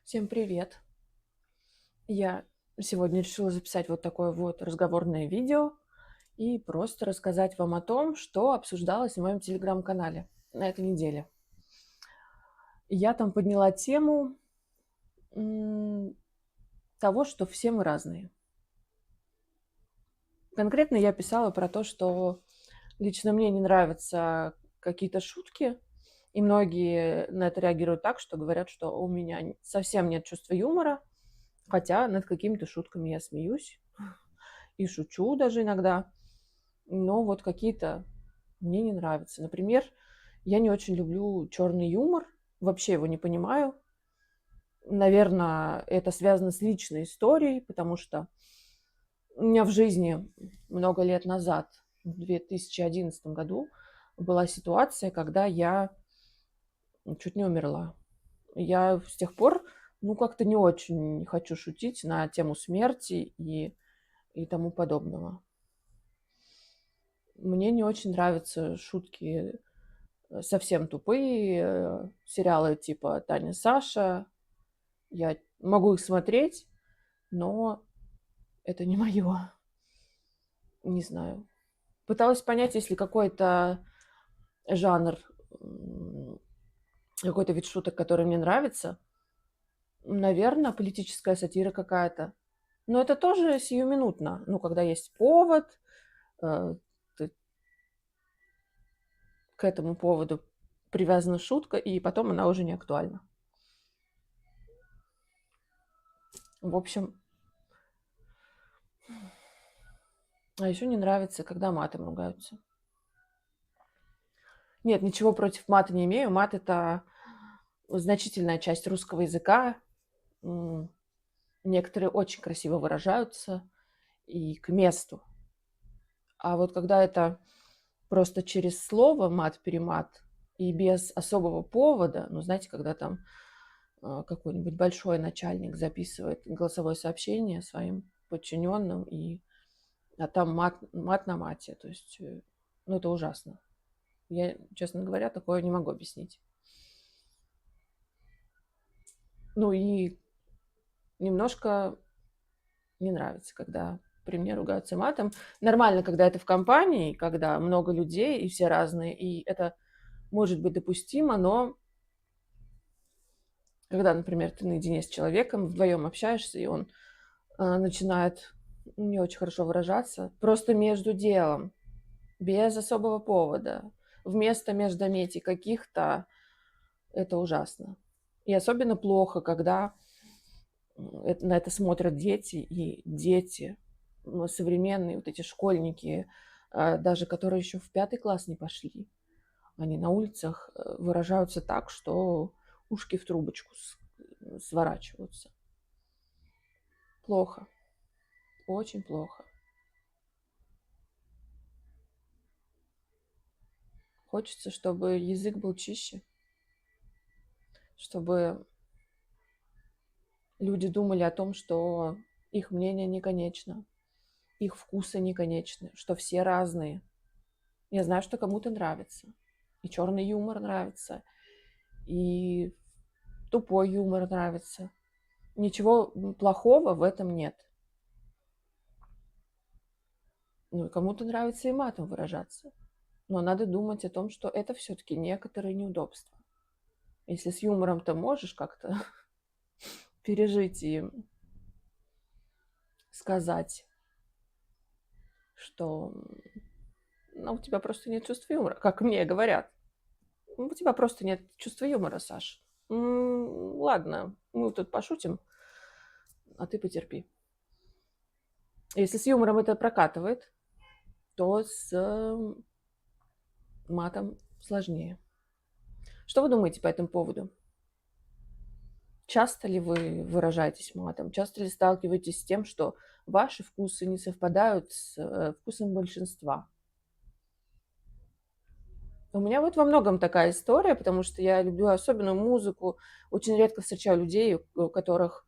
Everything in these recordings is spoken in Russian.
Всем привет! Я сегодня решила записать вот такое вот разговорное видео и просто рассказать вам о том, что обсуждалось в моем телеграм-канале на этой неделе. Я там подняла тему м, того, что все мы разные. Конкретно я писала про то, что лично мне не нравятся какие-то шутки, и многие на это реагируют так, что говорят, что у меня совсем нет чувства юмора, хотя над какими-то шутками я смеюсь и шучу даже иногда. Но вот какие-то мне не нравятся. Например, я не очень люблю черный юмор, вообще его не понимаю. Наверное, это связано с личной историей, потому что у меня в жизни много лет назад, в 2011 году, была ситуация, когда я чуть не умерла. Я с тех пор, как-то не очень хочу шутить на тему смерти и тому подобного. Мне не очень нравятся шутки совсем тупые, сериалы типа "Таня, Саша". Я могу их смотреть, но это не мое. Не знаю. Пыталась понять, есть ли какой-то жанр, м, какой-то вид шуток, который мне нравится. Наверно, политическая сатира какая-то. Но это тоже сиюминутно. Когда есть повод, э, т к этому поводу привязана шутка, и потом она уже не актуальна. В общем, а еще не нравится, когда матом ругаются. Нет, ничего против мата не имею. Мат- это значительная часть русского языка. М, Некоторые очень красиво выражаются и к месту. А вот когда это просто через слово мат-перемат и без особого повода, знаете, когда там какой-нибудь большой начальник записывает голосовое сообщение своим подчиненным, а там мат на мате, то есть, это ужасно. Я, честно говоря, такое не могу объяснить. И немножко не нравится, когда при мне ругаются матом. Нормально, когда это в компании, когда много людей и все разные, и это может быть допустимо, но когда, например, ты наедине с человеком, вдвоем общаешься, и он начинает не очень хорошо выражаться, просто между делом, без особого повода, вместо междометий каких-то, это ужасно. И особенно плохо, когда на это смотрят дети, и дети, современные вот эти школьники, даже которые еще в 5 класс не пошли, они на улицах выражаются так, что ушки в трубочку сворачиваются. Плохо, очень плохо. Хочется, чтобы язык был чище, чтобы люди думали о том, что их мнение не конечно, их вкусы не конечны, что все разные. Я знаю, что кому-то нравится. И черный юмор нравится, и тупой юмор нравится. Ничего плохого в этом нет. И кому-то нравится и матом выражаться. Но надо думать о том, что это все-таки некоторые неудобства. Если с юмором ты можешь как-то пережить и сказать, что у тебя просто нет чувства юмора, как мне говорят. У тебя просто нет чувства юмора, Саш. Ладно, мы тут пошутим, а ты потерпи. Если с юмором это прокатывает, то с матом сложнее. Что вы думаете по этому поводу? Часто ли вы выражаетесь матом? Часто ли сталкиваетесь с тем, что ваши вкусы не совпадают с вкусом большинства? У меня вот во многом такая история, потому что я люблю особенную музыку. Очень редко встречаю людей, у которых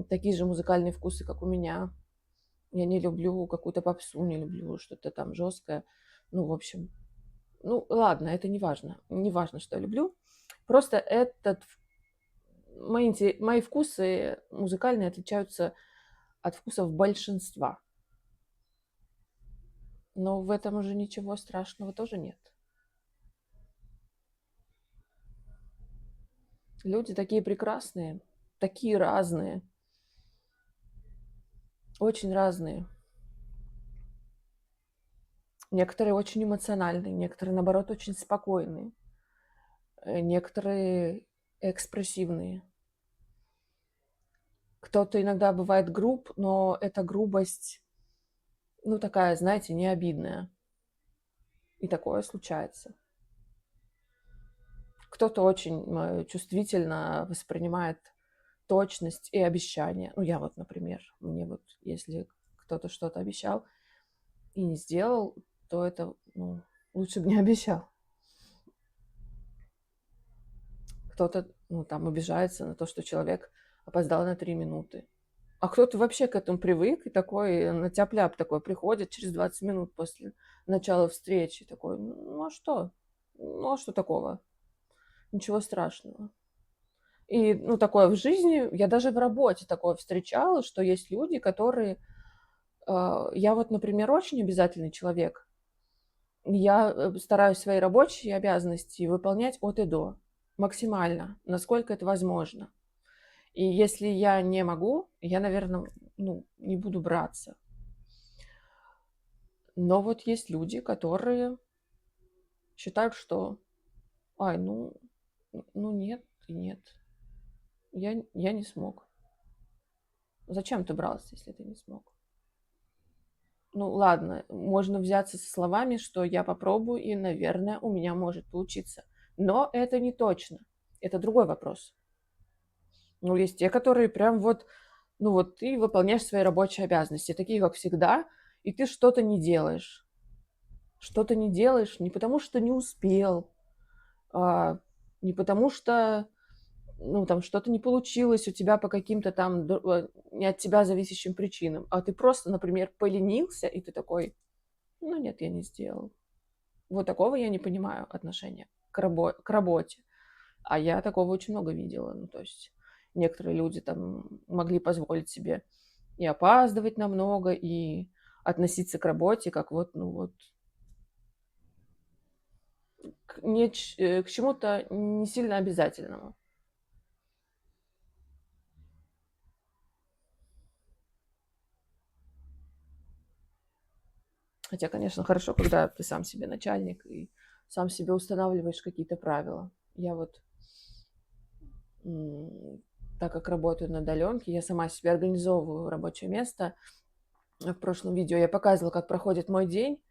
такие же музыкальные вкусы, как у меня. Я не люблю какую-то попсу, не люблю что-то там жесткое. В общем, ладно, это не важно. Не важно, что я люблю. Просто мои вкусы музыкальные отличаются от вкусов большинства. Но в этом уже ничего страшного тоже нет. Люди такие прекрасные, такие разные, очень разные. Некоторые очень эмоциональные, некоторые, наоборот, очень спокойные, некоторые экспрессивные. Кто-то иногда бывает груб, но эта грубость, ну, такая, знаете, не обидная. И такое случается. Кто-то очень чувствительно воспринимает точность и обещания. Ну, я вот, например, мне вот, если кто-то что-то обещал и не сделал, то это, ну, лучше бы не обещал. Кто-то, ну, там, обижается на то, что человек опоздал на 3 минуты. А кто-то вообще к этому привык и такой на тяп-ляп такой приходит через 20 минут после начала встречи. Такой, ну, а что? Ну, а что такого? Ничего страшного. И, ну, такое в жизни, я даже в работе такое встречала, что есть люди, которые... Я вот, например, очень обязательный человек. Я стараюсь свои рабочие обязанности выполнять от и до. Максимально, насколько это возможно. И если я не могу, я, наверное, ну, не буду браться. Но вот есть люди, которые считают, что, ай, ну нет и нет, я не смог. Зачем ты брался, если ты не смог? Ну ладно, можно взяться со словами, что я попробую, и, наверное, у меня может получиться. Но это не точно. Это другой вопрос. Ну, есть те, которые прям вот, ну вот ты выполняешь свои рабочие обязанности, такие, как всегда, и ты что-то не делаешь. Что-то не делаешь не потому, что не успел, а, не потому что, ну, там что-то не получилось у тебя по каким-то там не от тебя зависящим причинам, а ты просто, например, поленился, и ты такой, ну нет, я не сделал. Вот такого я не понимаю отношения к работе. А я такого очень много видела. Ну, то есть некоторые люди там могли позволить себе и опаздывать намного, и относиться к работе как вот, ну вот, к чему-то не сильно обязательному. Хотя, конечно, хорошо, когда ты сам себе начальник и сам себе устанавливаешь какие-то правила. Я вот, так как работаю на удаленке, я сама себе организовываю рабочее место. В прошлом видео я показывала, как проходит мой день.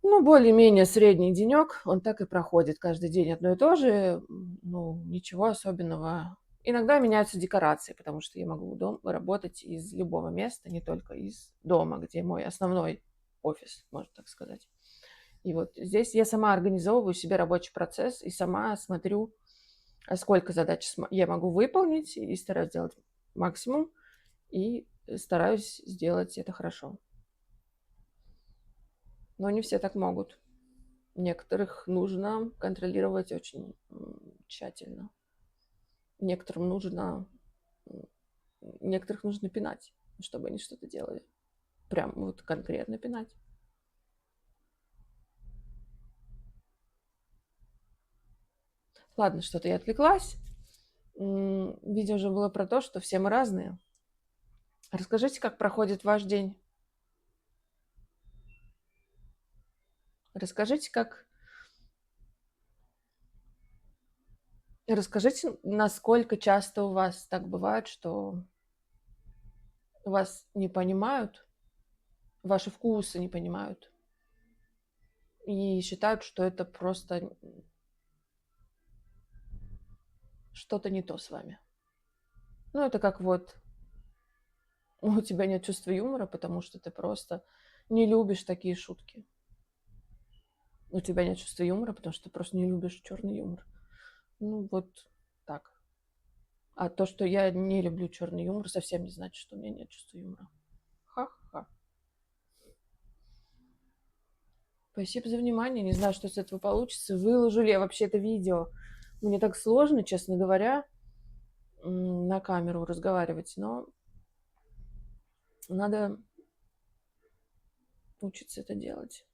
Ну, более-менее средний денек, он так и проходит. Каждый день одно и то же. Ну, ничего особенного. Иногда меняются декорации, потому что я могу работать из любого места, не только из дома, где мой основной офис, можно так сказать. И вот здесь я сама организовываю себе рабочий процесс и сама смотрю, сколько задач я могу выполнить, и стараюсь сделать максимум, и стараюсь сделать это хорошо. Но не все так могут. Некоторых нужно контролировать очень тщательно. Некоторым нужно, некоторых нужно пинать, чтобы они что-то делали. Прям вот конкретно пинать. Ладно, что-то я отвлеклась. Видео уже было про то, что все мы разные. Расскажите, как проходит ваш день. Расскажите, расскажите, насколько часто у вас так бывает, что вас не понимают, ваши вкусы не понимают и считают, что это просто что-то не то с вами. Ну, это как вот у тебя нет чувства юмора, потому что ты просто не любишь такие шутки. У тебя нет чувства юмора, потому что ты просто не любишь черный юмор. Ну, вот так. А то, что я не люблю черный юмор, совсем не значит, что у меня нет чувства юмора. Ха-ха. Спасибо за внимание. Не знаю, что с этого получится. Выложу ли я вообще это видео. Мне так сложно, честно говоря. на камеру разговаривать, но надо учиться это делать.